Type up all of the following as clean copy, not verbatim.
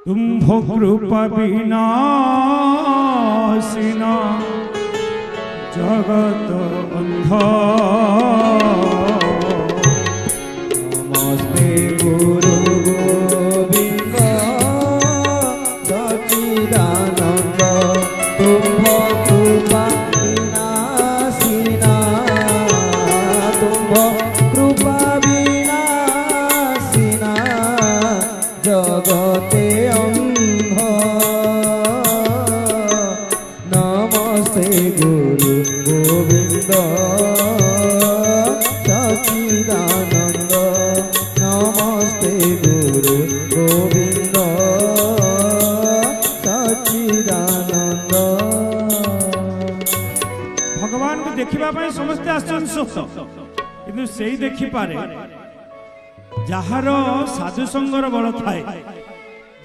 तुम्भो कृपा विनाशिना जगत अंध नमस्ते गुरु गोविंद सच्चिदानंद तुम्भो कृपा विनाशिना तुम्भो कृपा विनाशिना जगते अंध नमस्ते गुरु गोविंद सच्चिदानंद नमस्ते गुरु गोविंद सच्चिदानंद। भगवान को देखा समस्ते आसन किंतु से ही देखी पारे जार साधु संगर बल थाए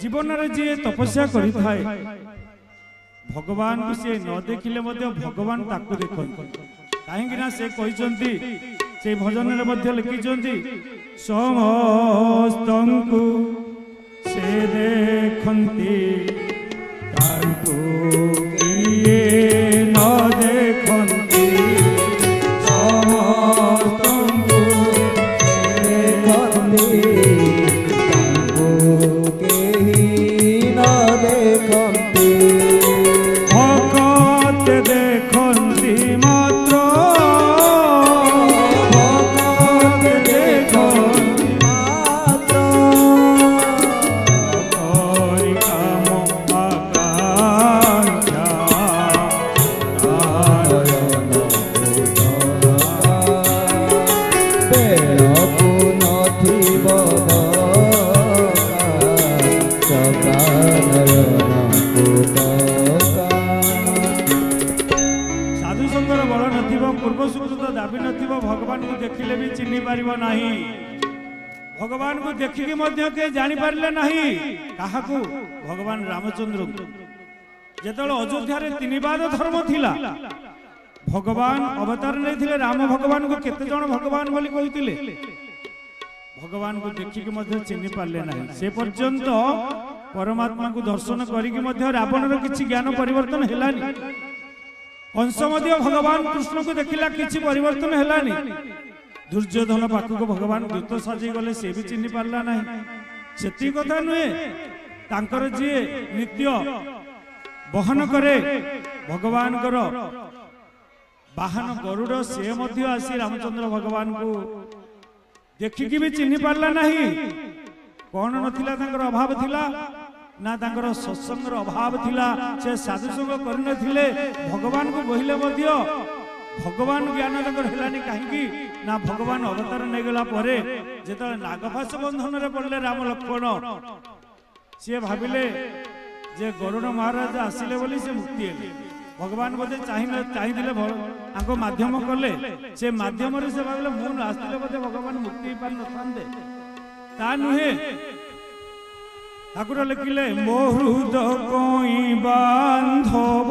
जीवन में जी तपस्या करी थाए भगवान को सी न देखिले भगवान ताकू देखते कहीं से कहते से भजन लिखिं समस्त से देखती किए न देखती भगवान को देखिले भी चिन्ह पार नहीं भगवान को देखिकी के जानी पारे नहीं क्या भगवान रामचंद्र जो अयोध्या तीन बाद धर्म थिला भगवान अवतार नहीं राम भगवान को केते जन भगवान बोली कहते भगवान को देखिकी चिन्ह पारे नहीं से पर्यंत परमात्मा को दर्शन करिकी रावण किसी ज्ञान परिवर्तन हेलानी कंस भगवान कृष्ण को देखला किसी परिवर्तन हेलानी दुर्योधन पाखक भगवान दूत साजी गले से भी चिन्ह पारला नहीं से कथा नुहे तांकर जी नित्य बहन करे भगवान बाहन गरुड़ से आसी रामचंद्र भगवान को देखिकी भी चिन्ह पारला नहीं कौन नथिला तांकर अभाव थिला ना तांकर सत्संगर अभाव थिला से साधु संग करनथिले भगवान को बहिले भगवान ज्ञान तांकर हेलानी कहीं ना भगवान अवतार नहीं गला परे जेतले नागपाश बंधन रे पड़ले राम लक्ष्मण सी भाविले जे गरुड़ महाराज आसिले बोली से मुक्ति हेले भगवान बोधे चाहिए आंको माध्यम कले से माध्यम से भाविले मु आसले बोधे भगवान मुक्ति पार नथांते ता नुहे ठाकुर लिखिले मो हृद कोई बांधव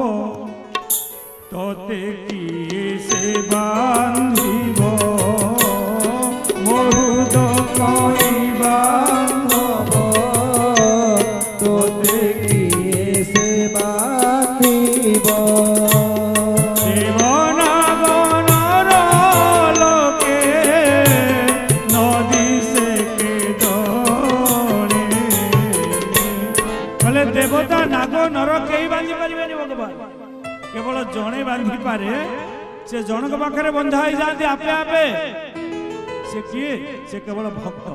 तोते किए से बांधिब मो हृद कोई बांधव तोते किए से बांधिब देवता नाग नर कई बांधि पारे भगवान केवल जड़े बांधि पारे से जनक पाखे बंधा हो जाती आपे आपे से किए से केवल भक्त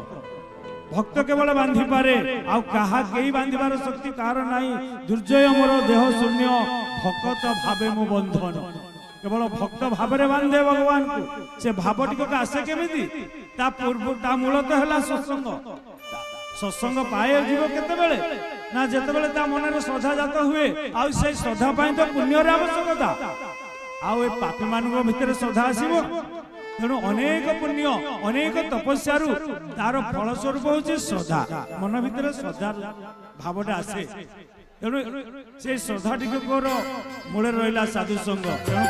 भक्त केवल बांधि पारे आउ कहा कई बांधिबार शक्ति कार नहीं दुर्जय मोर देह शून्य भक्त भावे मो बंधन केवल भक्त भावे बांधे भगवान को से भाव टिक आसे केमिति ता पूर्व ता मूल तो है सत्संग सत्संग पाए जीव केतेबेले ना जेतेबेले ता मन रे श्रद्धा जात हुए आ से श्रद्धा पाई तो पुण्य रे आवश्यकता आ ए पापी मानक भितर श्रद्धा आसीबो तेणु अनेक पुण्य अनेक तपस्यारु तार फल स्वरूप होची श्रद्धा मन भितर श्रद्धा भावटा आसे तेणु से श्रद्धा टिके मूल रहिला साधु संग तेणु